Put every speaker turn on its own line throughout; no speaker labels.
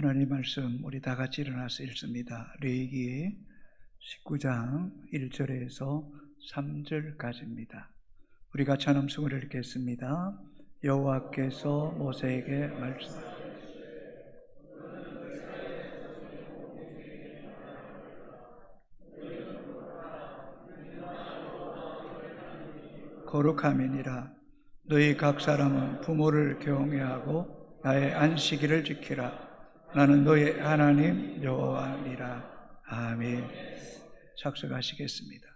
하나님 말씀 우리 다 같이 일어나서 읽습니다. 레위기 19장 1절에서 3절까지입니다. 우리가 찬음송을 읽겠습니다. 여호와께서 모세에게 말씀 거룩함이니라. 너희 각 사람은 부모를 경외하고 나의 안식일을 지키라. 나는 너희 하나님 여호와니라. 아멘. 작성하시겠습니다.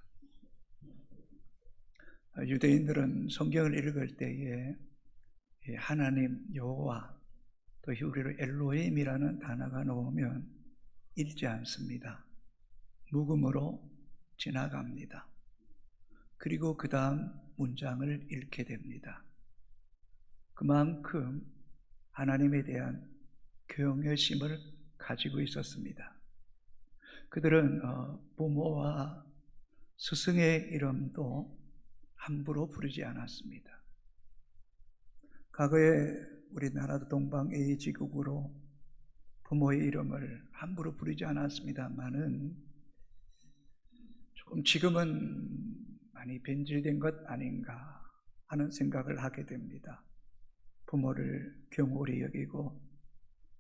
유대인들은 성경을 읽을 때에 하나님 여호와 또 히브리어로 엘로힘이라는 단어가 나오면 읽지 않습니다. 묵음으로 지나갑니다. 그리고 그 다음 문장을 읽게 됩니다. 그만큼 하나님에 대한 경외심을 가지고 있었습니다. 그들은 부모와 스승의 이름도 함부로 부르지 않았습니다. 과거에 우리나라도 동방 A지국으로 부모의 이름을 함부로 부르지 않았습니다만은 조금 지금은 많이 변질된 것 아닌가 하는 생각을 하게 됩니다. 부모를 경홀히 여기고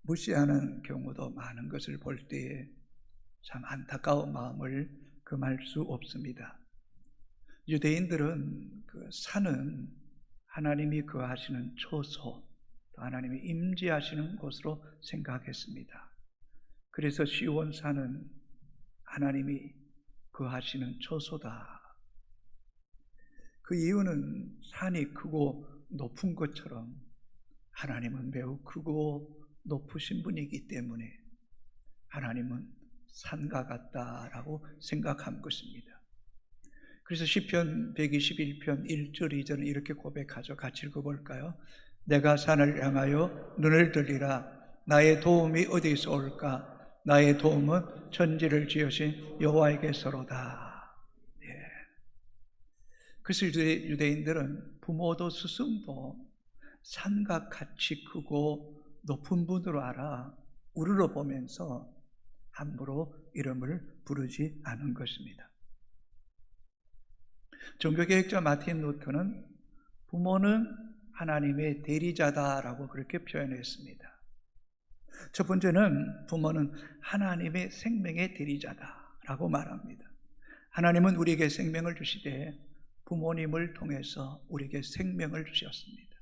무시하는 경우도 많은 것을 볼 때에 참 안타까운 마음을 금할 수 없습니다. 유대인들은 그 산은 하나님이 거하시는 초소, 또 하나님이 임재하시는 곳으로 생각했습니다. 그래서 시온산은 하나님이 거하시는 초소다. 그 이유는 산이 크고 높은 것처럼 하나님은 매우 크고 높으신 분이기 때문에 하나님은 산과 같다라고 생각한 것입니다. 그래서 시편 121편 1절 2절은 이렇게 고백하죠. 같이 읽어볼까요? 내가 산을 향하여 눈을 들리라. 나의 도움이 어디서 올까? 나의 도움은 천지를 지으신 여호와에게서로다. 그래서 유대인들은 부모도 스승도 산과 같이 크고 높은 분으로 알아 우러러 보면서 함부로 이름을 부르지 않은 것입니다. 종교개혁자 마틴 루터는 부모는 하나님의 대리자다라고 그렇게 표현했습니다. 첫 번째는 부모는 하나님의 생명의 대리자다라고 말합니다. 하나님은 우리에게 생명을 주시되 부모님을 통해서 우리에게 생명을 주셨습니다.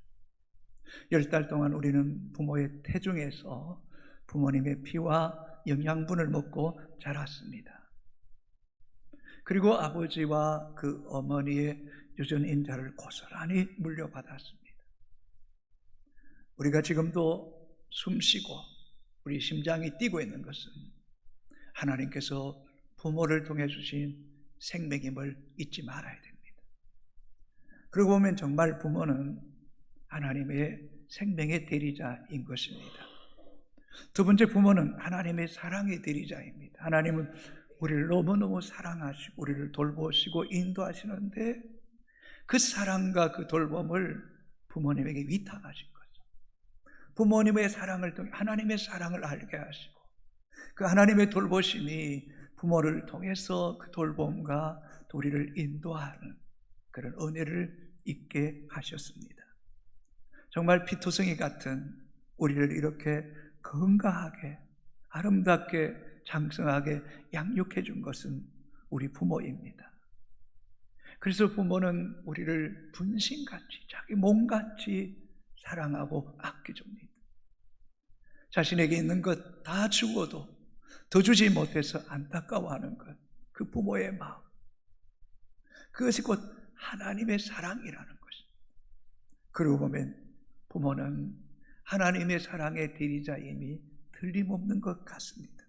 10달 동안 우리는 부모의 태중에서 부모님의 피와 영양분을 먹고 자랐습니다. 그리고 아버지와 그 어머니의 유전인자를 고스란히 물려받았습니다. 우리가 지금도 숨쉬고 우리 심장이 뛰고 있는 것은 하나님께서 부모를 통해 주신 생명임을 잊지 말아야 됩니다. 그러고 보면 정말 부모는 하나님의 생명의 대리자인 것입니다. 두 번째, 부모는 하나님의 사랑의 대리자입니다. 하나님은 우리를 너무너무 사랑하시고 우리를 돌보시고 인도하시는데 그 사랑과 그 돌봄을 부모님에게 위탁하신 거죠. 부모님의 사랑을 통해 하나님의 사랑을 알게 하시고 그 하나님의 돌보심이 부모를 통해서 그 돌봄과 우리를 인도하는 그런 은혜를 있게 하셨습니다. 정말 피투성이 같은 우리를 이렇게 건강하게 아름답게 장성하게 양육해 준 것은 우리 부모입니다. 그래서 부모는 우리를 분신같이 자기 몸같이 사랑하고 아껴줍니다. 자신에게 있는 것 다 주고도 더 주지 못해서 안타까워하는 것, 그 부모의 마음, 그것이 곧 하나님의 사랑이라는 것입니다. 그러고 보면 부모는 하나님의 사랑의 대리자임이 틀림없는 것 같습니다.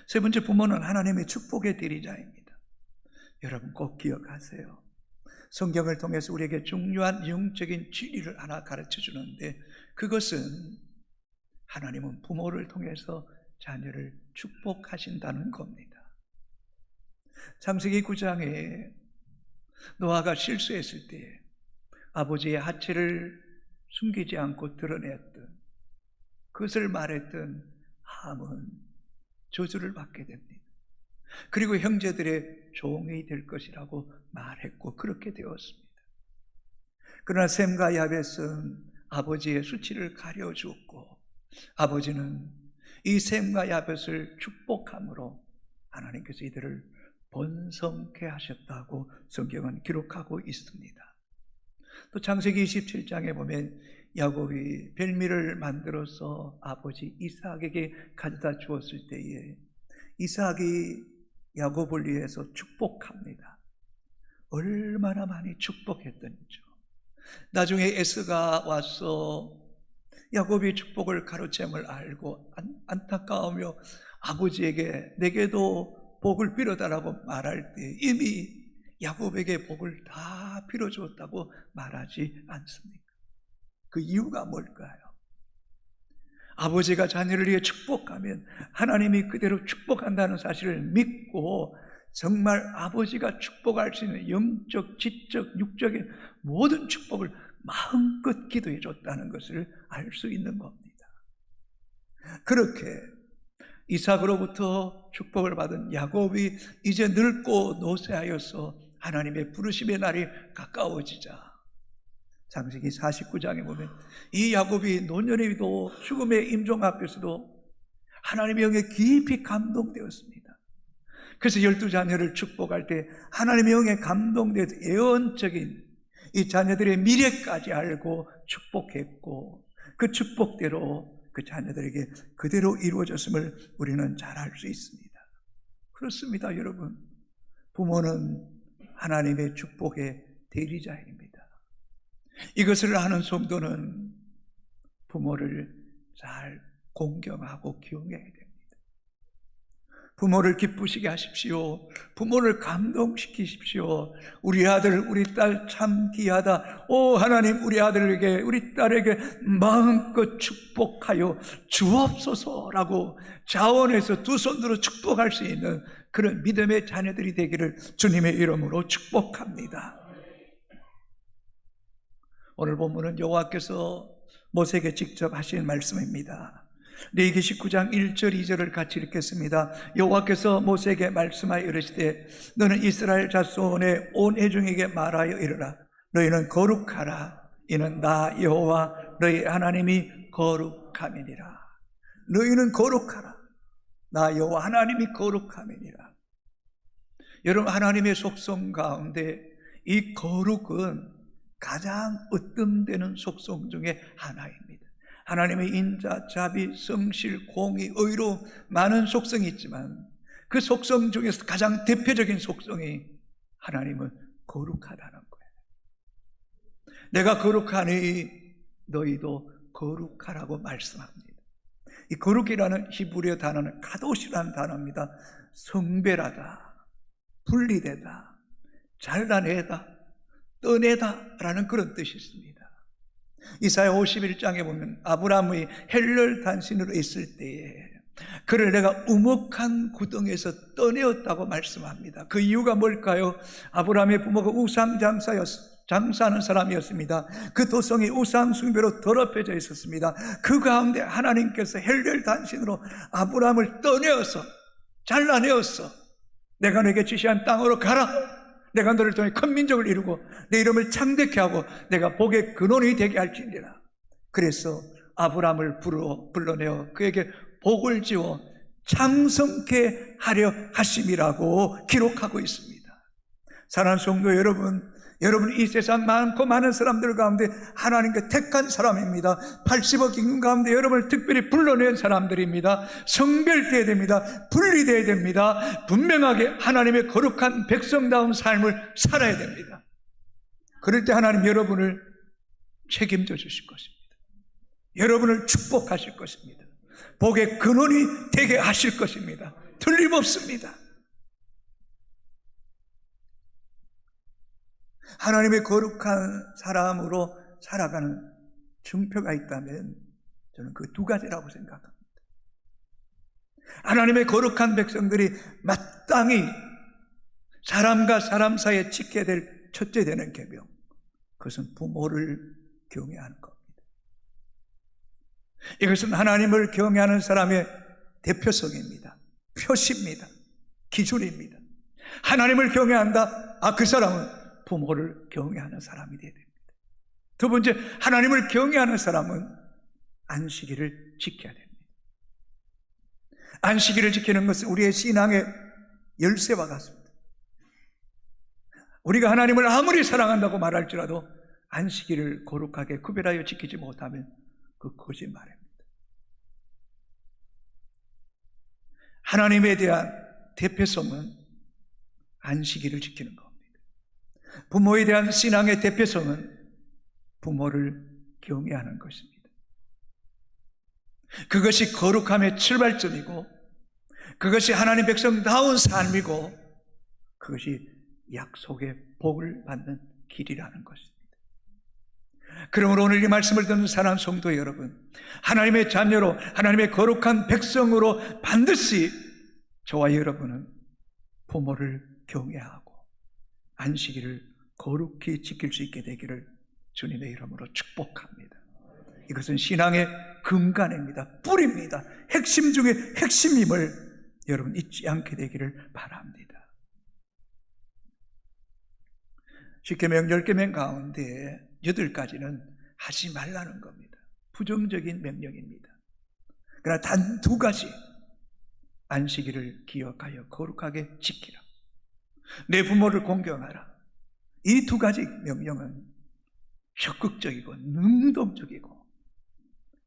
세 번째, 부모는 하나님의 축복의 대리자입니다. 여러분 꼭 기억하세요. 성경을 통해서 우리에게 중요한 영적인 진리를 하나 가르쳐 주는데 그것은 하나님은 부모를 통해서 자녀를 축복하신다는 겁니다. 창세기 9장에 노아가 실수했을 때 아버지의 하체를 숨기지 않고 드러냈던 그것을 말했던 함은 저주를 받게 됩니다. 그리고 형제들의 종이 될 것이라고 말했고 그렇게 되었습니다. 그러나 셈과 야벳은 아버지의 수치를 가려주었고 아버지는 이 셈과 야벳을 축복함으로 하나님께서 이들을 번성케 하셨다고 성경은 기록하고 있습니다. 또 창세기 27장에 보면 야곱이 별미를 만들어서 아버지 이삭에게 가져다 주었을 때에 이삭이 야곱을 위해서 축복합니다. 얼마나 많이 축복했던지요. 나중에 에서가 와서 야곱이 축복을 가로챈을 알고 안타까우며 아버지에게 내게도 복을 빌어달라고 말할 때 이미 야곱에게 복을 다 빌어주었다고 말하지 않습니까? 그 이유가 뭘까요? 아버지가 자녀를 위해 축복하면 하나님이 그대로 축복한다는 사실을 믿고 정말 아버지가 축복할 수 있는 영적, 지적, 육적인 모든 축복을 마음껏 기도해 줬다는 것을 알 수 있는 겁니다. 그렇게 이삭으로부터 축복을 받은 야곱이 이제 늙고 노쇠하여서 하나님의 부르심의 날이 가까워지자 창세기 49장에 보면 이 야곱이 노년에도 죽음의 임종 앞에서도 하나님의 영에 깊이 감동되었습니다. 그래서 12자녀를 축복할 때 하나님의 영에 감동되어서 예언적인 이 자녀들의 미래까지 알고 축복했고 그 축복대로 그 자녀들에게 그대로 이루어졌음을 우리는 잘 알 수 있습니다. 그렇습니다, 여러분. 부모는 하나님의 축복의 대리자입니다. 이것을 아는 성도는 부모를 잘 공경하고 기용해야 됩니다. 부모를 기쁘시게 하십시오. 부모를 감동시키십시오. 우리 아들, 우리 딸 참 귀하다. 오 하나님, 우리 아들에게, 우리 딸에게 마음껏 축복하여 주옵소서라고 자원해서 두 손으로 축복할 수 있는 그런 믿음의 자녀들이 되기를 주님의 이름으로 축복합니다. 오늘 본문은 여호와께서 모세에게 직접 하신 말씀입니다. 레위기 19장 1절 2절을 같이 읽겠습니다. 여호와께서 모세에게 말씀하여 이르시되 너는 이스라엘 자손의 온 회중에게 말하여 이르라. 너희는 거룩하라. 이는 나 여호와 너희 하나님이 거룩함이니라. 너희는 거룩하라. 나 여호와 하나님이 거룩함이니라. 여러분, 하나님의 속성 가운데 이 거룩은 가장 으뜸되는 속성 중에 하나입니다. 하나님의 인자, 자비, 성실, 공의, 의로 많은 속성이 있지만 그 속성 중에서 가장 대표적인 속성이 하나님은 거룩하다는 거예요. 내가 거룩하니 너희도 거룩하라고 말씀합니다. 이 거룩이라는 히브리어 단어는 카도시라는 단어입니다. 성별하다, 분리되다, 잘라내다, 떠내다 라는 그런 뜻이 있습니다. 이사야 51장에 보면 아브라함의 헬렬단신으로 있을 때에 그를 내가 우묵한 구덩이에서 떠내었다고 말씀합니다. 그 이유가 뭘까요? 아브라함의 부모가 장사하는 사람이었습니다. 그 도성이 우상 숭배로 더럽혀져 있었습니다. 그 가운데 하나님께서 헬렬단신으로 아브라함을 떠내어서 잘라내어서 내가 너에게 지시한 땅으로 가라. 내가 너를 통해 큰 민족을 이루고 내 이름을 창대케 하고 내가 복의 근원이 되게 할지니라. 그래서 아브라함을 불러내어 그에게 복을 지어 창성케 하려 하심이라고 기록하고 있습니다. 사랑하는 성도 여러분, 여러분 이 세상 많고 많은 사람들 가운데 하나님께 택한 사람입니다. 80억 인구 가운데 여러분을 특별히 불러낸 사람들입니다. 성별되어야 됩니다. 분리되어야 됩니다. 분명하게 하나님의 거룩한 백성다운 삶을 살아야 됩니다. 그럴 때 하나님 여러분을 책임져 주실 것입니다. 여러분을 축복하실 것입니다. 복의 근원이 되게 하실 것입니다. 틀림없습니다. 하나님의 거룩한 사람으로 살아가는 증표가 있다면 저는 그 두 가지라고 생각합니다. 하나님의 거룩한 백성들이 마땅히 사람과 사람 사이에 지켜야 될 첫째 되는 계명, 그것은 부모를 경외하는 겁니다. 이것은 하나님을 경외하는 사람의 대표성입니다. 표시입니다. 기준입니다. 하나님을 경외한다? 그 사람은 부모를 경외하는 사람이 되어야 됩니다. 두 번째, 하나님을 경외하는 사람은 안식일을 지켜야 됩니다. 안식일을 지키는 것은 우리의 신앙의 열쇠와 같습니다. 우리가 하나님을 아무리 사랑한다고 말할지라도 안식일을 거룩하게 구별하여 지키지 못하면 그 거짓말입니다. 하나님에 대한 대표성은 안식일을 지키는 겁니다. 부모에 대한 신앙의 대표성은 부모를 경외하는 것입니다. 그것이 거룩함의 출발점이고, 그것이 하나님 백성다운 삶이고, 그것이 약속의 복을 받는 길이라는 것입니다. 그러므로 오늘 이 말씀을 듣는 사랑하는 성도 여러분, 하나님의 자녀로, 하나님의 거룩한 백성으로 반드시 저와 여러분은 부모를 경외하고 안식일을 거룩히 지킬 수 있게 되기를 주님의 이름으로 축복합니다. 이것은 신앙의 근간입니다. 뿌리입니다. 핵심 중에 핵심임을 여러분 잊지 않게 되기를 바랍니다. 십계명 10계명 가운데 8가지는 하지 말라는 겁니다. 부정적인 명령입니다. 그러나 단 2가지, 안식일을 기억하여 거룩하게 지키라, 내 부모를 공경하라, 이 2가지 명령은 적극적이고 능동적이고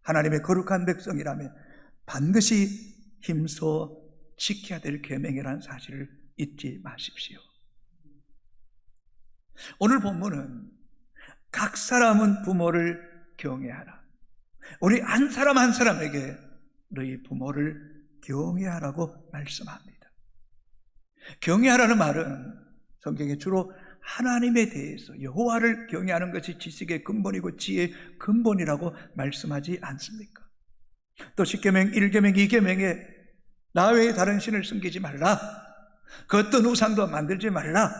하나님의 거룩한 백성이라면 반드시 힘써 지켜야 될 계명이라는 사실을 잊지 마십시오. 오늘 본문은 각 사람은 부모를 경외하라, 우리 한 사람 한 사람에게 너희 부모를 경외하라고 말씀합니다. 경외하라는 말은 성경에 주로 하나님에 대해서 여호와를 경외하는 것이 지식의 근본이고 지혜의 근본이라고 말씀하지 않습니까? 또 10계명, 1계명, 2계명에 나 외에 다른 신을 섬기지 말라, 그 어떤 우상도 만들지 말라,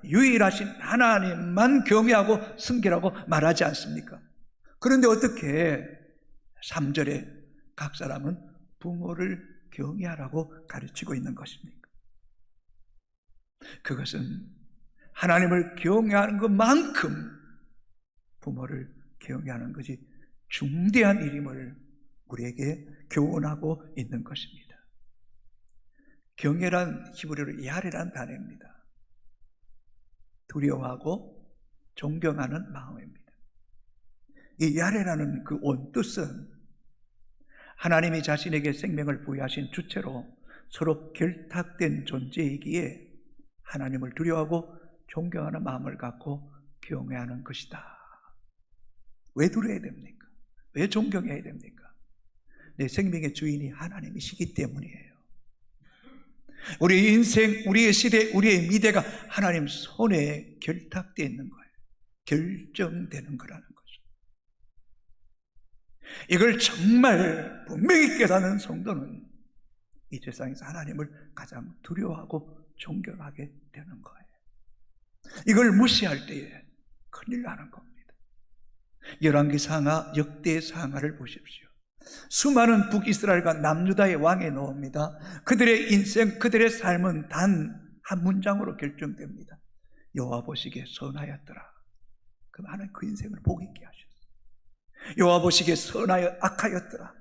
유일하신 하나님만 경외하고 섬기라고 말하지 않습니까? 그런데 어떻게 3절에 각 사람은 부모를 경외하라고 가르치고 있는 것입니까? 그것은 하나님을 경외하는 것만큼 부모를 경외하는 것이 중대한 일임을 우리에게 교훈하고 있는 것입니다. 경외란 히브리어로 야레라는 단어입니다. 두려워하고 존경하는 마음입니다. 이 야레라는 그 원뜻은 하나님이 자신에게 생명을 부여하신 주체로 서로 결탁된 존재이기에 하나님을 두려워하고 존경하는 마음을 갖고 경외하는 것이다. 왜 두려워야 됩니까? 왜 존경해야 됩니까? 내 생명의 주인이 하나님이시기 때문이에요. 우리의 인생, 우리의 시대, 우리의 미래가 하나님 손에 결탁되어 있는 거예요. 결정되는 거라는 거죠. 이걸 정말 분명히 깨닫는 성도는 이 세상에서 하나님을 가장 두려워하고 존경하게 되는 거예요. 이걸 무시할 때에 큰일 나는 겁니다. 열왕기 상하, 역대 상하를 보십시오. 수많은 북이스라엘과 남유다의 왕이 나옵니다. 그들의 인생, 그들의 삶은 단 한 문장으로 결정됩니다. 여호와 보시기에 선하였더라. 그럼 하나님 그 인생을 복 있게 하셨어요. 여호와 보시기에 선하여 악하였더라.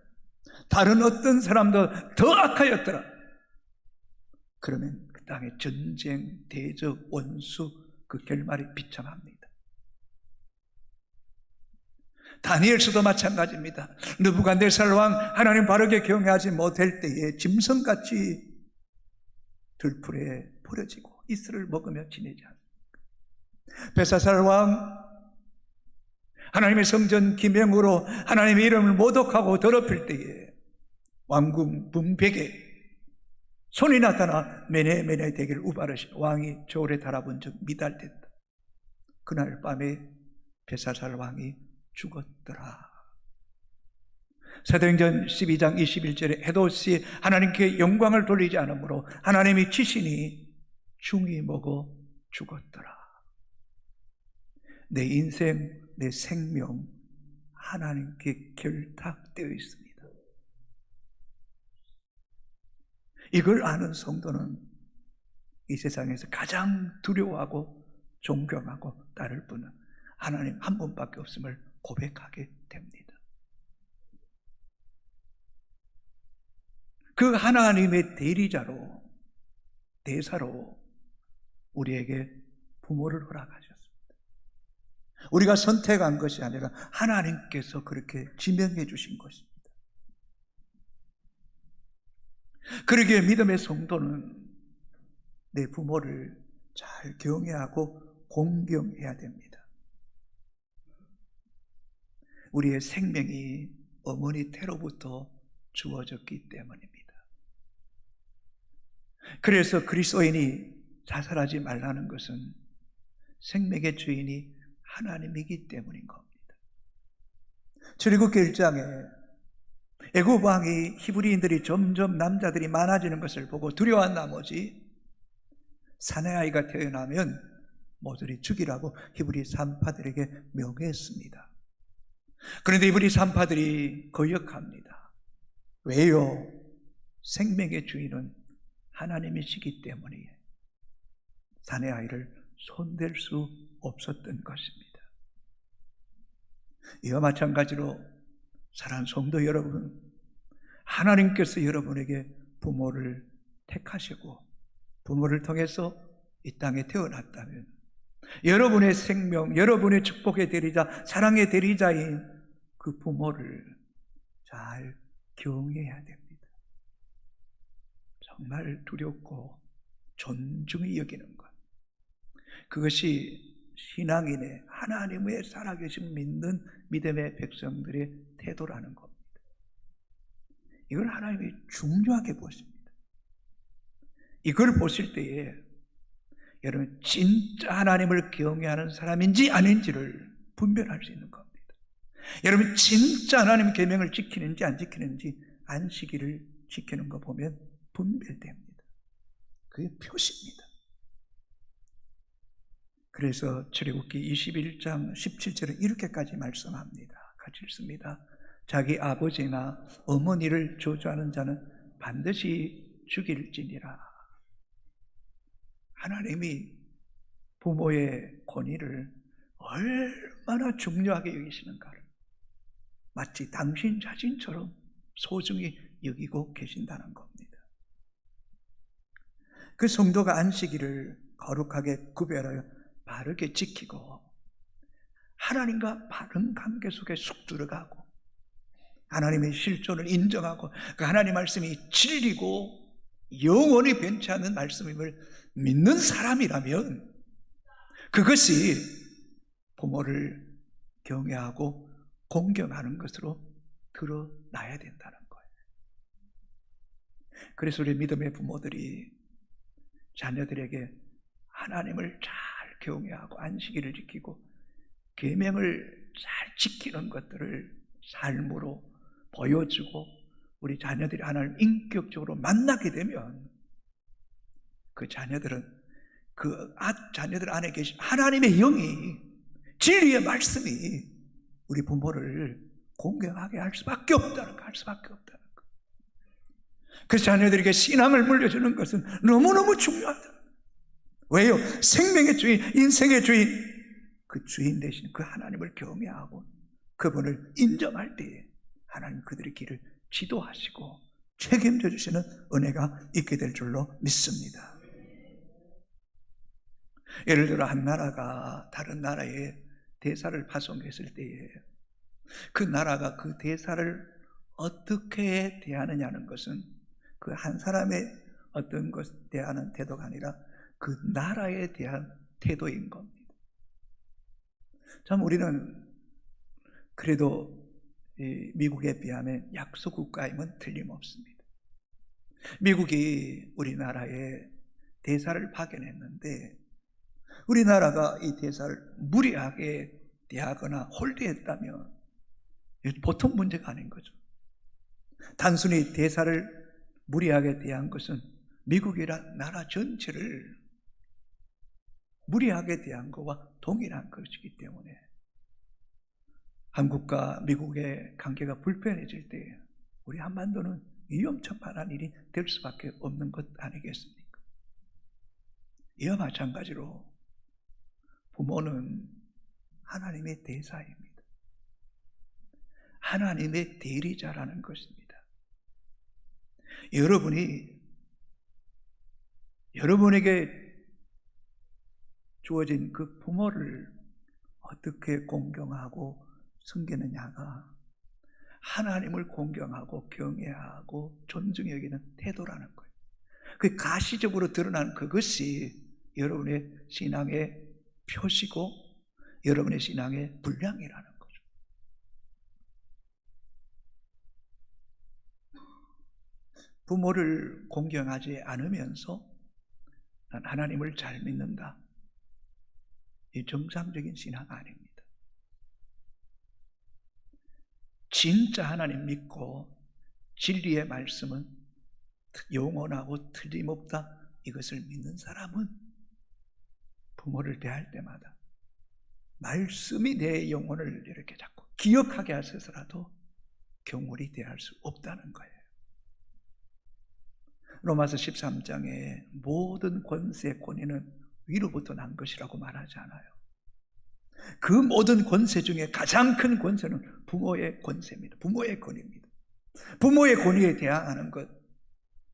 다른 어떤 사람도 더 악하였더라. 그러면 그 땅에 전쟁, 대적, 원수, 그 결말이 비참합니다. 다니엘서도 마찬가지입니다. 느부갓네살 왕 하나님 바르게 경외하지 못할 때에 짐승같이 들풀에 버려지고 이슬을 먹으며 지내지 않습니까? 벨사살 왕 하나님의 성전 기명으로 하나님의 이름을 모독하고 더럽힐 때에 왕궁 문벽에 손이 나타나 메네 대기를 우바르신 왕이 저울에 달아본 적 미달됐다. 그날 밤에 벨사살 왕이 죽었더라. 사도행전 12장 21절에 헤롯이 하나님께 영광을 돌리지 않으므로 하나님이 치시니 중이 먹어 죽었더라. 내 인생, 내 생명 하나님께 결탁되어 있습니다. 이걸 아는 성도는 이 세상에서 가장 두려워하고 존경하고 따를 분은 하나님 한 분밖에 없음을 고백하게 됩니다. 그 하나님의 대사로 우리에게 부모를 허락하셨습니다. 우리가 선택한 것이 아니라 하나님께서 그렇게 지명해 주신 것입니다. 그러기에 믿음의 성도는 내 부모를 잘 경외하고 공경해야 됩니다. 우리의 생명이 어머니 태로부터 주어졌기 때문입니다. 그래서 그리스도인이 자살하지 말라는 것은 생명의 주인이 하나님이기 때문인 겁니다. 출애굽기 1장에 애굽 왕이 히브리인들이 점점 남자들이 많아지는 것을 보고 두려워한 나머지 사내아이가 태어나면 모조리 죽이라고 히브리 산파들에게 명했습니다. 그런데 히브리 산파들이 거역합니다. 왜요? 생명의 주인은 하나님이시기 때문에 사내아이를 손댈 수 없었던 것입니다. 이와 마찬가지로 사랑하는 성도 여러분, 하나님께서 여러분에게 부모를 택하시고 부모를 통해서 이 땅에 태어났다면 여러분의 생명, 여러분의 축복의 대리자, 사랑의 대리자인 그 부모를 잘 경외해야 됩니다. 정말 두렵고 존중히 여기는 것, 그것이 신앙인의 하나님의 살아계신 믿는 믿음의 백성들의 태도라는 겁니다. 이걸 하나님이 중요하게 보십니다. 이걸 보실 때에 여러분 진짜 하나님을 경외하는 사람인지 아닌지를 분별할 수 있는 겁니다. 여러분 진짜 하나님 계명을 지키는지 안 지키는지 안식일을 지키는 거 보면 분별됩니다. 그게 표시입니다. 그래서 출애굽기 21장 17절에 이렇게까지 말씀합니다. 같이 읽습니다. 자기 아버지나 어머니를 저주하는 자는 반드시 죽일지니라. 하나님이 부모의 권위를 얼마나 중요하게 여기시는가를 마치 당신 자신처럼 소중히 여기고 계신다는 겁니다. 그 성도가 안식일을 거룩하게 구별하여 바르게 지키고 하나님과 바른 관계 속에 쑥 들어가고 하나님의 실존을 인정하고 그 하나님 말씀이 진리고 영원히 변치 않는 말씀임을 믿는 사람이라면 그것이 부모를 경외하고 공경하는 것으로 드러나야 된다는 거예요. 그래서 우리 믿음의 부모들이 자녀들에게 하나님을 잘 경외하고 안식일을 지키고 계명을 잘 지키는 것들을 삶으로 보여주고 우리 자녀들이 하나님을 인격적으로 만나게 되면 그 자녀들은 자녀들 안에 계신 하나님의 영이 진리의 말씀이 우리 부모를 공경하게 할 수밖에 없다는 거, 그래서 자녀들에게 신앙을 물려주는 것은 너무너무 중요하다. 왜요? 생명의 주인, 인생의 주인, 그 주인 되신 그 하나님을 경외하고 그분을 인정할 때에 하나님 그들의 길을 지도하시고 책임져 주시는 은혜가 있게 될 줄로 믿습니다. 예를 들어 한 나라가 다른 나라에 대사를 파송했을 때에 그 나라가 그 대사를 어떻게 대하느냐는 것은 그 한 사람의 어떤 것에 대한 태도가 아니라 그 나라에 대한 태도인 겁니다. 참 우리는 그래도 미국에 비하면 약소국가임은 틀림없습니다. 미국이 우리나라에 대사를 파견했는데 우리나라가 이 대사를 무리하게 대하거나 홀대했다면 보통 문제가 아닌 거죠. 단순히 대사를 무리하게 대한 것은 미국이란 나라 전체를 무리하게 대한 것과 동일한 것이기 때문에 한국과 미국의 관계가 불편해질 때 우리 한반도는 위험천만한 일이 될 수밖에 없는 것 아니겠습니까? 이와 마찬가지로 부모는 하나님의 대사입니다. 하나님의 대리자라는 것입니다. 여러분에게 주어진 그 부모를 어떻게 공경하고 섬기느냐가 하나님을 공경하고 경외하고 존중히 여기는 태도라는 거예요. 그 가시적으로 드러난 그것이 여러분의 신앙의 표시고 여러분의 신앙의 분량이라는 거죠. 부모를 공경하지 않으면서 난 하나님을 잘 믿는다, 이 정상적인 신앙 아닙니다. 진짜 하나님 믿고 진리의 말씀은 영원하고 틀림없다, 이것을 믿는 사람은 부모를 대할 때마다 말씀이 내 영혼을 이렇게 자꾸 기억하게 하셔서라도 경홀히 대할 수 없다는 거예요. 로마서 13장에 모든 권세 권위는 위로부터 난 것이라고 말하지 않아요. 그 모든 권세 중에 가장 큰 권세는 부모의 권세입니다. 부모의 권위입니다. 부모의 권위에 대항하는 것,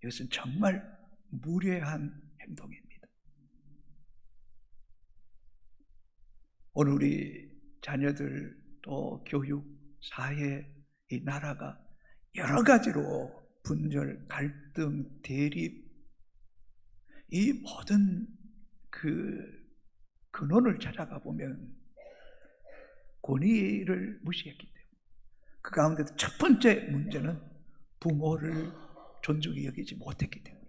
이것은 정말 무례한 행동입니다. 오늘 우리 자녀들 또 교육, 사회, 이 나라가 여러 가지로 분열, 갈등, 대립, 이 모든 그 근원을 찾아가 보면 권위를 무시했기 때문에, 그 가운데도 첫 번째 문제는 부모를 존중히 여기지 못했기 때문에,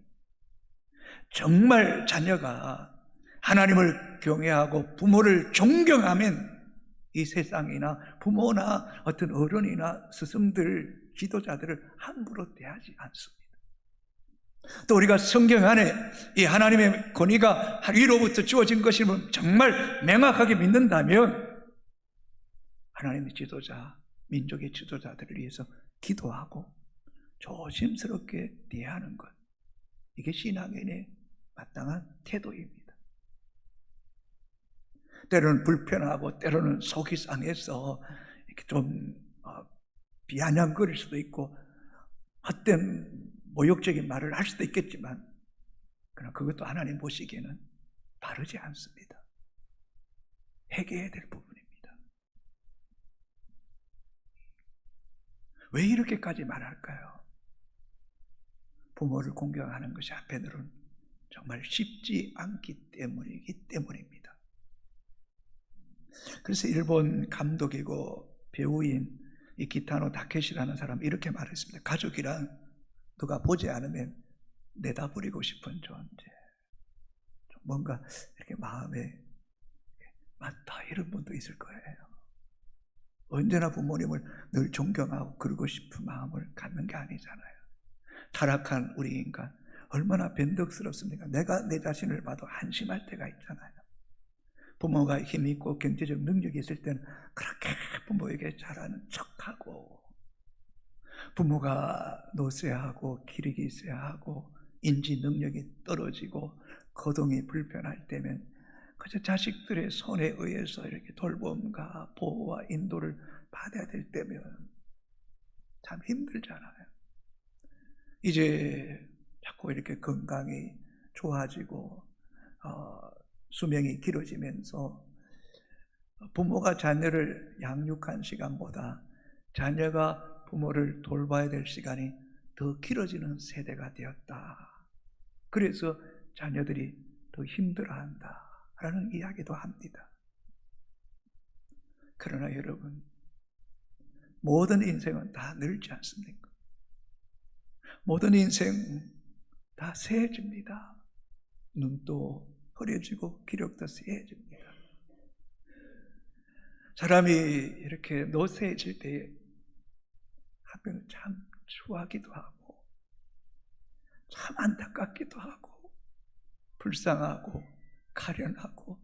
정말 자녀가 하나님을 경외하고 부모를 존경하면 이 세상이나 부모나 어떤 어른이나 스승들, 지도자들을 함부로 대하지 않습니다. 또 우리가 성경 안에 이 하나님의 권위가 위로부터 주어진 것임을 정말 명확하게 믿는다면 하나님의 지도자, 민족의 지도자들을 위해서 기도하고 조심스럽게 대하는 것, 이게 신앙인의 마땅한 태도입니다. 때로는 불편하고 때로는 속이 상해서 이렇게 좀 비아냥거릴 수도 있고 헛된 모욕적인 말을 할 수도 있겠지만, 그러나 그것도 하나님 보시기에는 바르지 않습니다. 회개해야 될 부분입니다. 왜 이렇게까지 말할까요? 부모를 공경하는 것이 한편으로는 정말 쉽지 않기 때문입니다. 그래서 일본 감독이고 배우인 이 기타노 다케시라는 사람이 이렇게 말했습니다. 가족이란 누가 보지 않으면 내다버리고 싶은 존재. 뭔가 이렇게 마음에 맞다 이런 분도 있을 거예요. 언제나 부모님을 늘 존경하고 그러고 싶은 마음을 갖는 게 아니잖아요. 타락한 우리 인간 얼마나 변덕스럽습니까? 내가 내 자신을 봐도 한심할 때가 있잖아요. 부모가 힘이 있고 경제적 능력이 있을 때는 그렇게 부모에게 잘하는 척하고, 부모가 노쇠하고 기력이 있어야 하고 인지 능력이 떨어지고 거동이 불편할 때면 그저 자식들의 손에 의해서 이렇게 돌봄과 보호와 인도를 받아야 될 때면 참 힘들잖아요. 이제 자꾸 이렇게 건강이 좋아지고 수명이 길어지면서 부모가 자녀를 양육한 시간보다 자녀가 부모를 돌봐야 될 시간이 더 길어지는 세대가 되었다. 그래서 자녀들이 더 힘들어한다 라는 이야기도 합니다. 그러나 여러분, 모든 인생은 다 늙지 않습니까? 모든 인생 다 세해집니다. 눈도 흐려지고 기력도 세해집니다. 사람이 이렇게 노쇠해질 때에 한편 참 추하기도 하고 참 안타깝기도 하고 불쌍하고 가련하고,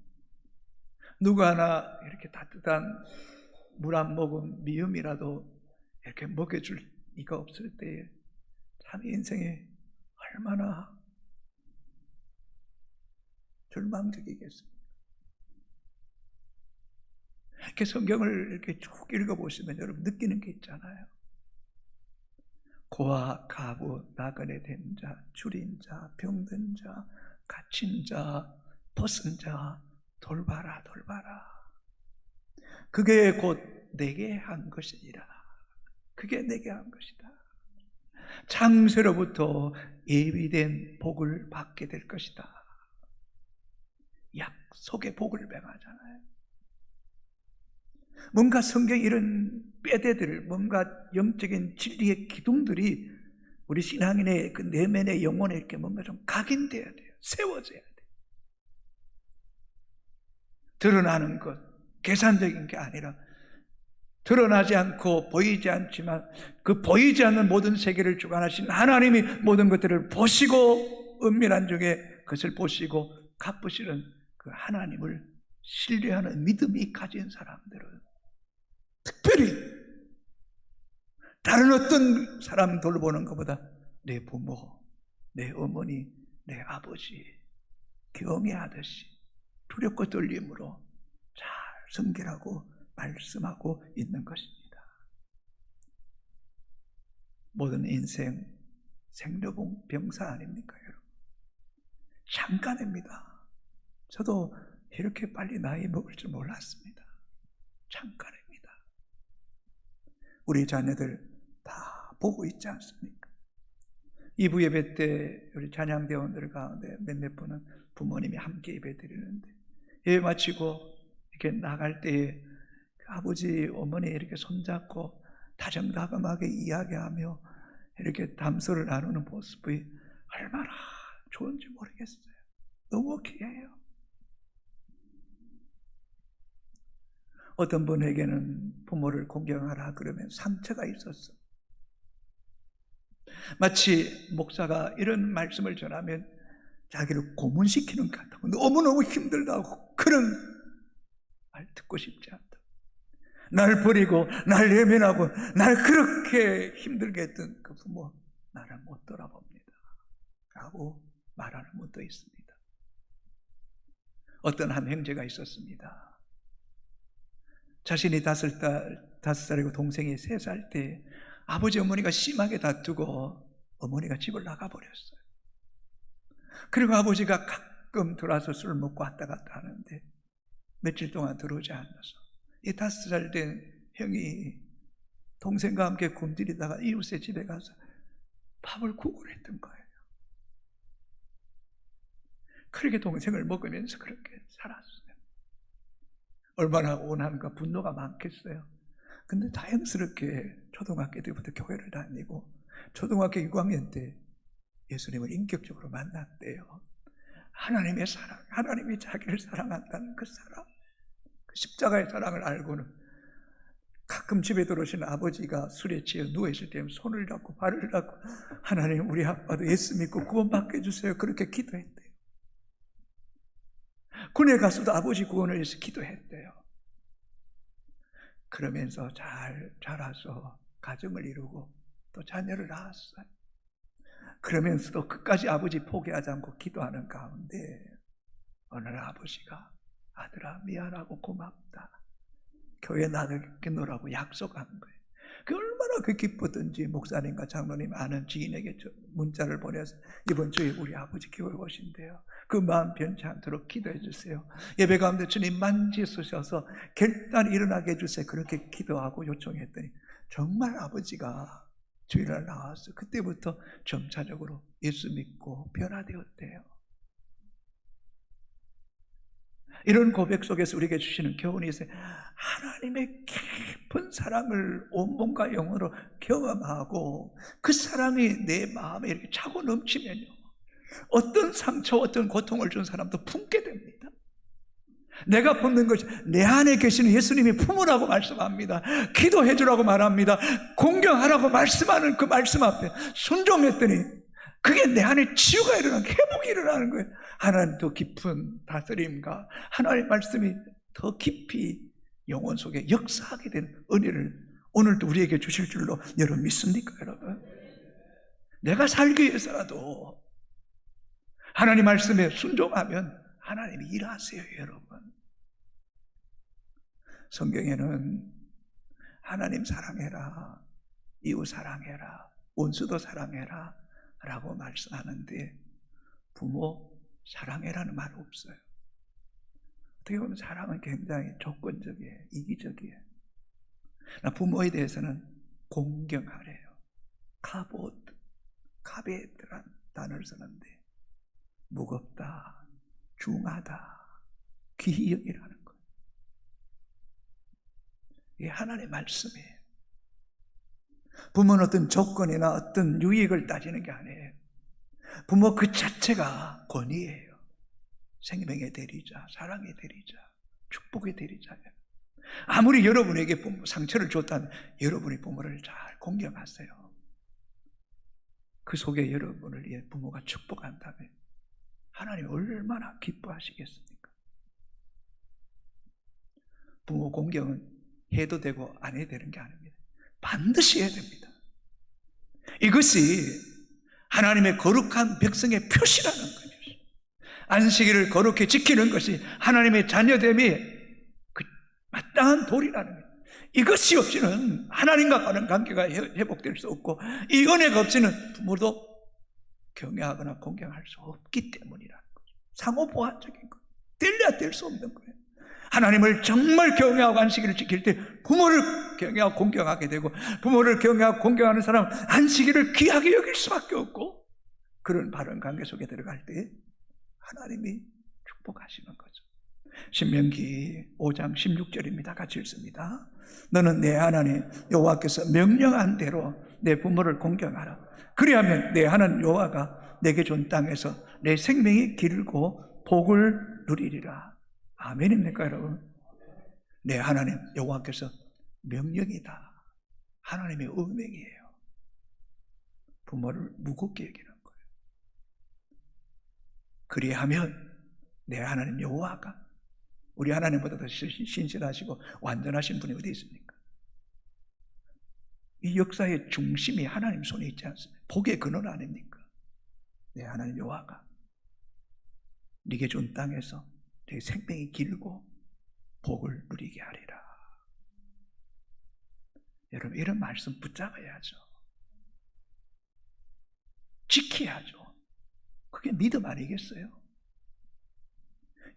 누구 하나 이렇게 따뜻한 물 한 모금 미음이라도 이렇게 먹여줄 이가 없을 때에 참 인생이 얼마나 절망적이겠습니까? 이렇게 성경을 이렇게 쭉 읽어보시면 여러분 느끼는 게 있잖아요. 고아, 가부, 나그네 된 자, 줄인 자, 병든 자, 갇힌 자, 벗은 자, 돌봐라, 돌봐라. 그게 곧 내게 한 것이니라. 그게 내게 한 것이다. 창세로부터 예비된 복을 받게 될 것이다. 약속의 복을 맹하잖아요. 뭔가 성경 이런 뼈대들, 뭔가 영적인 진리의 기둥들이 우리 신앙인의 그 내면의 영혼에 이렇게 뭔가 좀 각인돼야 돼요. 세워져야 돼요. 드러나는 것, 계산적인 게 아니라 드러나지 않고 보이지 않지만 그 보이지 않는 모든 세계를 주관하신 하나님이 모든 것들을 보시고 은밀한 중에 그것을 보시고 갚으시는 그 하나님을 신뢰하는 믿음이 가진 사람들은 특별히 다른 어떤 사람 돌보는 것보다 내 부모, 내 어머니, 내 아버지 경외하듯이 두렵고 떨림으로 잘 섬기라고 말씀하고 있는 것입니다. 모든 인생 생로병사 아닙니까, 여러분? 잠깐입니다. 저도 이렇게 빨리 나이 먹을 줄 몰랐습니다. 잠깐입니다. 우리 자녀들 다 보고 있지 않습니까? 2부 예배 때 우리 찬양대원들 가운데 몇몇 분은 부모님이 함께 예배 드리는데 예배 마치고 이렇게 나갈 때에 아버지, 어머니 이렇게 손잡고 다정다감하게 이야기하며 이렇게 담소를 나누는 모습이 얼마나 좋은지 모르겠어요. 너무 귀해요. 어떤 분에게는 부모를 공경하라 그러면 상처가 있었어. 마치 목사가 이런 말씀을 전하면 자기를 고문시키는 것 같다고, 너무너무 힘들다고, 그런 말 듣고 싶지 않다. 날 버리고 날 외면하고 날 그렇게 힘들게 했던 그 부모 나를 못 돌아봅니다 라고 말하는 분도 있습니다. 어떤 한 형제가 있었습니다. 자신이 5살이고 동생이 3살 때 아버지 어머니가 심하게 다투고 어머니가 집을 나가버렸어요. 그리고 아버지가 가끔 들어와서 술 먹고 왔다 갔다 하는데 며칠 동안 들어오지 않아서 이 5살 된 형이 동생과 함께 굶주리다가 이웃의 집에 가서 밥을 구걸했던 거예요. 그렇게 동생을 먹으면서 그렇게 살았어요. 얼마나 원한과 분노가 많겠어요. 근데 자연스럽게 초등학교 때부터 교회를 다니고 초등학교 6학년 때 예수님을 인격적으로 만났대요. 하나님의 사랑, 하나님이 자기를 사랑한다는 그 사랑, 그 십자가의 사랑을 알고는 가끔 집에 들어오시는 아버지가 술에 취해 누워있을 때 손을 잡고 발을 잡고 하나님, 우리 아빠도 예수 믿고 구원받게 해주세요, 그렇게 기도했대요. 군에 가서도 아버지 구원을 위해서 기도했대요. 그러면서 잘 자라서 가정을 이루고 또 자녀를 낳았어요. 그러면서도 끝까지 아버지 포기하지 않고 기도하는 가운데 어느 날 아버지가 아들아 미안하고 고맙다, 교회 나누라고 약속한 거예요. 그 얼마나 그 기뻤던지 목사님과 장로님 아는 지인에게 문자를 보내서 이번 주에 우리 아버지 교회 오신대요. 그 마음 변치 않도록 기도해 주세요. 예배 가운데 주님 만지셔서 결단 일어나게 해주세요. 그렇게 기도하고 요청했더니 정말 아버지가 주일날 나와서 그때부터 점차적으로 예수 믿고 변화되었대요. 이런 고백 속에서 우리에게 주시는 교훈이 있어요. 하나님의 깊은 사랑을 온몸과 영으로 경험하고 그 사랑이 내 마음에 이렇게 차고 넘치면요, 어떤 상처, 어떤 고통을 준 사람도 품게 됩니다. 내가 품는 것이 내 안에 계시는 예수님이 품으라고 말씀합니다. 기도해 주라고 말합니다. 공경하라고 말씀하는 그 말씀 앞에 순종했더니 그게 내 안에 치유가 일어나고 회복이 일어나는 거예요. 하나님 더 깊은 다스림과 하나님의 말씀이 더 깊이 영혼 속에 역사하게 된 은혜를 오늘도 우리에게 주실 줄로 여러분 믿습니까, 여러분? 내가 살기 위해서라도 하나님 말씀에 순종하면 하나님이 일하세요, 여러분. 성경에는 하나님 사랑해라, 이웃 사랑해라, 원수도 사랑해라 라고 말씀하는데 부모 사랑해라는 말 없어요. 어떻게 보면 사랑은 굉장히 조건적이에요. 이기적이에요. 부모에 대해서는 공경하래요. 카베트란 단어를 쓰는데 무겁다, 중하다, 귀히 여기라는 거예요. 이게 하나님의 말씀이에요. 부모는 어떤 조건이나 어떤 유익을 따지는 게 아니에요. 부모 그 자체가 권위예요. 생명의 대리자, 사랑의 대리자, 축복의 대리자예요. 아무리 여러분에게 부모 상처를 줬다면 여러분이 부모를 잘 공경하세요. 그 속에 여러분을 위해 부모가 축복한다면 하나님이 얼마나 기뻐하시겠습니까? 부모 공경은 해도 되고 안 해도 되는 게 아닙니다. 반드시 해야 됩니다. 이것이 하나님의 거룩한 백성의 표시라는 거예요. 안식일을 거룩히 지키는 것이 하나님의 자녀됨이 그 마땅한 도리라는 거예요. 이것이 없이는 하나님과 바른 관계가 회복될 수 없고 이 은혜가 없이는 부모도 경외하거나 공경할 수 없기 때문이라는 거죠. 상호보완적인 거예요. 될래야 될 수 없는 거예요. 하나님을 정말 경외하고 안식일을 지킬 때 부모를 경외하고 공경하게 되고 부모를 경외하고 공경하는 사람은 안식일을 귀하게 여길 수밖에 없고 그런 바른 관계 속에 들어갈 때 하나님이 축복하시는 거죠. 신명기 5장 16절입니다. 같이 읽습니다. 너는 내 하나님 여호와께서 명령한 대로 내 부모를 공경하라. 그리하면 내 하나님 여호와가 내게 준 땅에서 내 생명이 길고 복을 누리리라. 아멘입니까 여러분? 내 하나님 여호와께서 명령이다. 하나님의 음명이에요. 부모를 무겁게 여기는 거예요. 그리하면 내 하나님 여호와가, 우리 하나님보다 더 신실하시고 완전하신 분이 어디 있습니까? 이 역사의 중심이 하나님 손에 있지 않습니까? 복의 근원 아닙니까? 내 하나님 여호와가 네게 준 땅에서 내 생명이 길고 복을 누리게 하리라. 여러분 이런 말씀 붙잡아야죠. 지켜야죠. 그게 믿음 아니겠어요?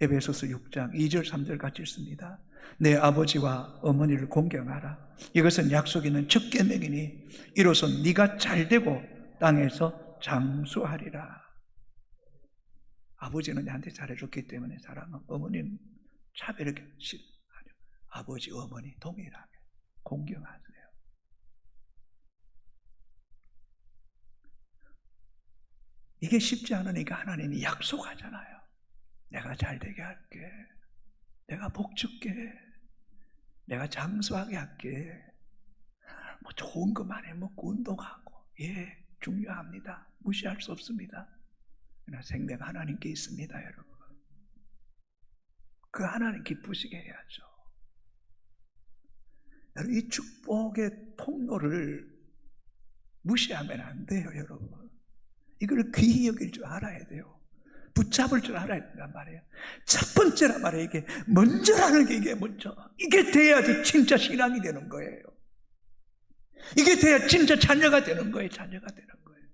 에베소서 6장 2절 3절 같이 읽습니다. 내 아버지와 어머니를 공경하라. 이것은 약속 있는 첫 계명이니 이로써 네가 잘되고 땅에서 장수하리라. 아버지는 나한테 잘해줬기 때문에 사랑하고 어머니는 차별을 싫어하려. 아버지 어머니 동일하게 공경하세요. 이게 쉽지 않으니까 하나님이 약속하잖아요. 내가 잘되게 할게. 내가 복 줄게. 내가 장수하게 할게. 뭐 좋은 거 많이 먹고 운동하고 예 중요합니다. 무시할 수 없습니다. 그러나 생명 하나님께 있습니다, 여러분. 그 하나님 기쁘시게 해야죠. 여러분 이 축복의 통로를 무시하면 안 돼요, 여러분. 이걸 귀히 여길 줄 알아야 돼요. 붙잡을 줄 알아야 된단 말이에요. 첫 번째란 말이에요. 이게 먼저라는 게 이게 먼저. 이게 돼야지 진짜 신앙이 되는 거예요. 이게 돼야 진짜 자녀가 되는 거예요. 자녀가 되는 거예요.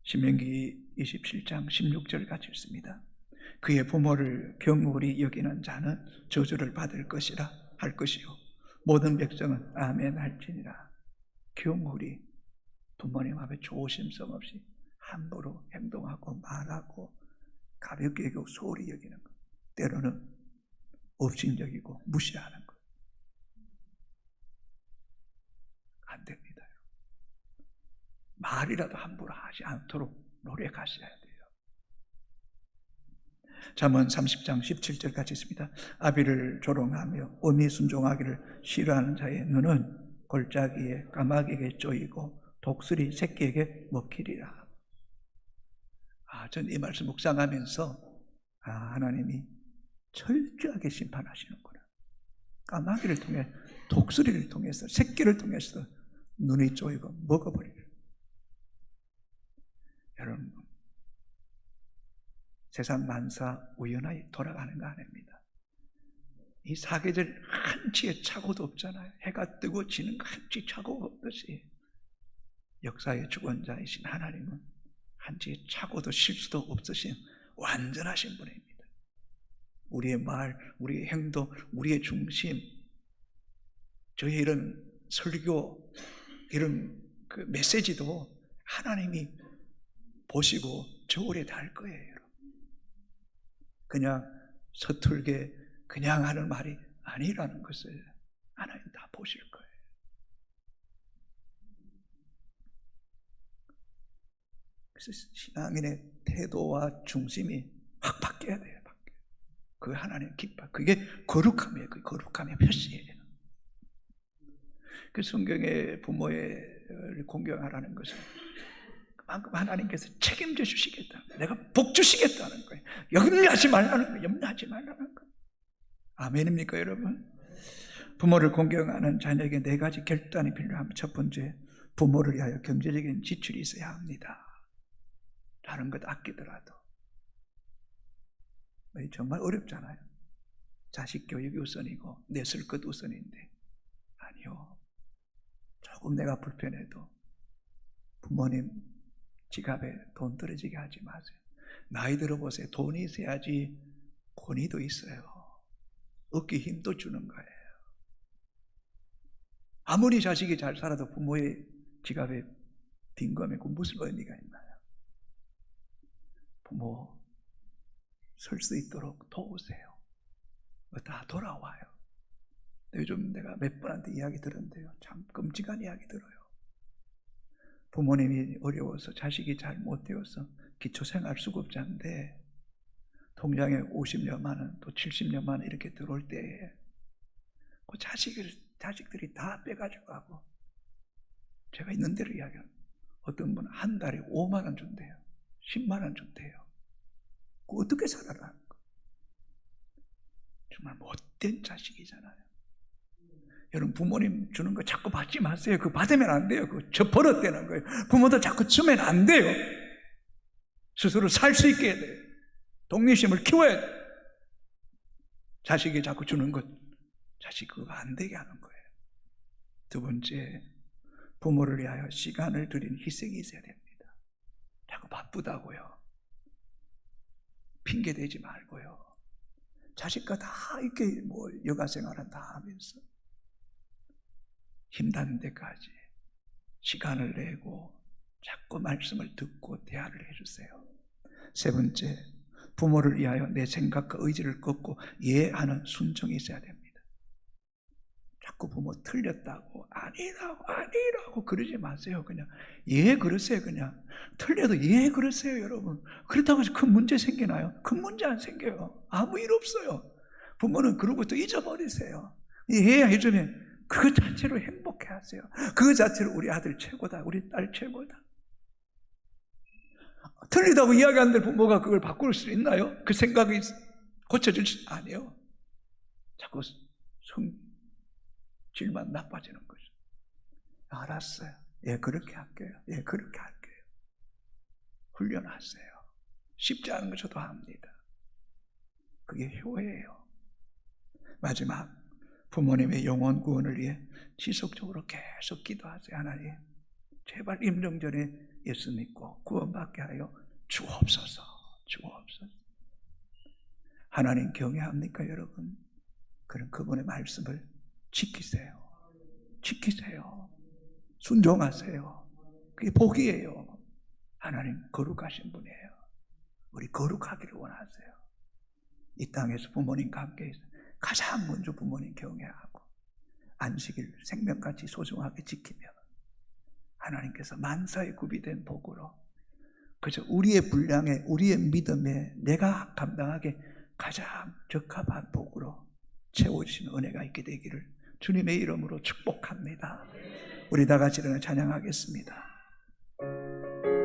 신명기 27장 16절 같이 읽습니다. 그의 부모를 경홀히 여기는 자는 저주를 받을 것이라 할 것이요 모든 백성은 아멘 할지니라. 경홀히 부모님 앞에 조심성 없이 함부로 행동하고 말하고 가볍게 여기고 소홀히 여기는 것, 때로는 업신여기고 무시하는 것 안 됩니다. 말이라도 함부로 하지 않도록 노력하셔야 돼요. 잠언 30장 17절 같이 있습니다. 아비를 조롱하며 어미 순종하기를 싫어하는 자의 눈은 골짜기에 까마귀에게 쪼이고 독수리 새끼에게 먹히리라. 전 이 말씀 묵상하면서 하나님이 철저하게 심판하시는구나. 까마귀를 통해 독수리를 통해서, 새끼를 통해서 눈이 쪼이고 먹어버리는. 여러분, 세상 만사 우연하게 돌아가는 거 아닙니다. 이 사계절 한치의 착오도 없잖아요. 해가 뜨고 지는 한치 착오가 없듯이 역사의 주권자이신 하나님은 한치의 착오도 실수도 없으신 완전하신 분입니다. 우리의 말, 우리의 행동, 우리의 중심, 저희 이런 설교, 이런 그 메시지도 하나님이 보시고 저울에 달 거예요. 그냥 서툴게 그냥 하는 말이 아니라는 것을 하나님 다 보실 거예요. 그래서 신앙인의 태도와 중심이 확 바뀌어야 돼요. 그 하나님 기뻐. 그게 거룩함이에요. 그 거룩함의 표시예요. 그 성경의 부모를 공경하라는 것은 그만큼 하나님께서 책임져 주시겠다. 내가 복 주시겠다는 거예요. 염려하지 말라는 거예요. 염려하지 말라는 거예요. 아멘입니까, 여러분? 부모를 공경하는 자녀에게 4가지 결단이 필요합니다. 첫 번째, 부모를 위하여 경제적인 지출이 있어야 합니다. 다른 것 아끼더라도. 정말 어렵잖아요. 자식 교육이 우선이고 내 쓸 것 우선인데, 아니요. 조금 내가 불편해도 부모님 지갑에 돈 떨어지게 하지 마세요. 나이 들어보세요. 돈이 있어야지 권위도 있어요. 어깨 힘도 주는 거예요. 아무리 자식이 잘 살아도 부모의 지갑에 빈검에 그 무슨 의미가 있나요? 부모 설 수 있도록 도우세요. 다 돌아와요. 요즘 내가 몇 분한테 이야기 들었는데요, 참 끔찍한 이야기 들어요. 부모님이 어려워서 자식이 잘 못 되어서 기초생활수급자인데 통장에 50여만 원, 또 70여만 원 이렇게 들어올 때에 그 자식들이 다 빼가지고 가고, 제가 있는 대로 이야기합니다. 어떤 분은 한 달에 5만 원 준대요. 10만 원 준대요. 그 어떻게 살아라? 정말 못된 자식이잖아요. 여러분, 부모님 주는 거 자꾸 받지 마세요. 그거 받으면 안 돼요. 그거 저 버릇되는 거예요. 부모도 자꾸 주면 안 돼요. 스스로 살 수 있게 해야 돼요. 독립심을 키워야 돼요. 자식이 자꾸 주는 것, 자식 그거 안 되게 하는 거예요. 두 번째, 부모를 위하여 시간을 들인 희생이 있어야 됩니다. 자꾸 바쁘다고요. 핑계 대지 말고요. 자식과 다 이렇게 뭐 여가 생활은 다 하면서 힘닿는 데까지 시간을 내고 자꾸 말씀을 듣고 대화를 해주세요. 세 번째, 부모를 위하여 내 생각과 의지를 꺾고 예하는 순종이 있어야 됩니다. 자꾸 부모 틀렸다고 아니라고 그러지 마세요. 그냥 그러세요. 그냥 틀려도 그러세요. 여러분, 그렇다고 해서 큰 문제 생기나요? 큰 문제 안 생겨요. 아무 일 없어요. 부모는 그러고 또 잊어버리세요. 해주면 그것 자체로 행복해 하세요. 그것 자체로 우리 아들 최고다, 우리 딸 최고다. 틀리다고 이야기하는데 부모가 그걸 바꿀 수 있나요? 그 생각이 고쳐질 수 아니에요. 자꾸 성질만 나빠지는 거죠. 알았어요. 그렇게 할게요. 그렇게 할게요. 훈련하세요. 쉽지 않은 거 저도 합니다. 그게 효예요. 마지막, 부모님의 영혼 구원을 위해 지속적으로 계속 기도하세요. 하나님, 제발 임종 전에 예수 믿고 구원받게 하여 주옵소서. 주옵소서. 하나님 경외합니까, 여러분? 그런 그분의 말씀을 지키세요. 지키세요. 순종하세요. 그게 복이에요. 하나님 거룩하신 분이에요. 우리 거룩하기를 원하세요. 이 땅에서 부모님과 함께 가장 먼저 부모님 경외하고 안식일 생명같이 소중하게 지키며 하나님께서 만사에 구비된 복으로 그저 우리의 분량에, 우리의 믿음에 내가 감당하게 가장 적합한 복으로 채워주시는 은혜가 있게 되기를 주님의 이름으로 축복합니다. 우리 다 같이 일어나 찬양하겠습니다.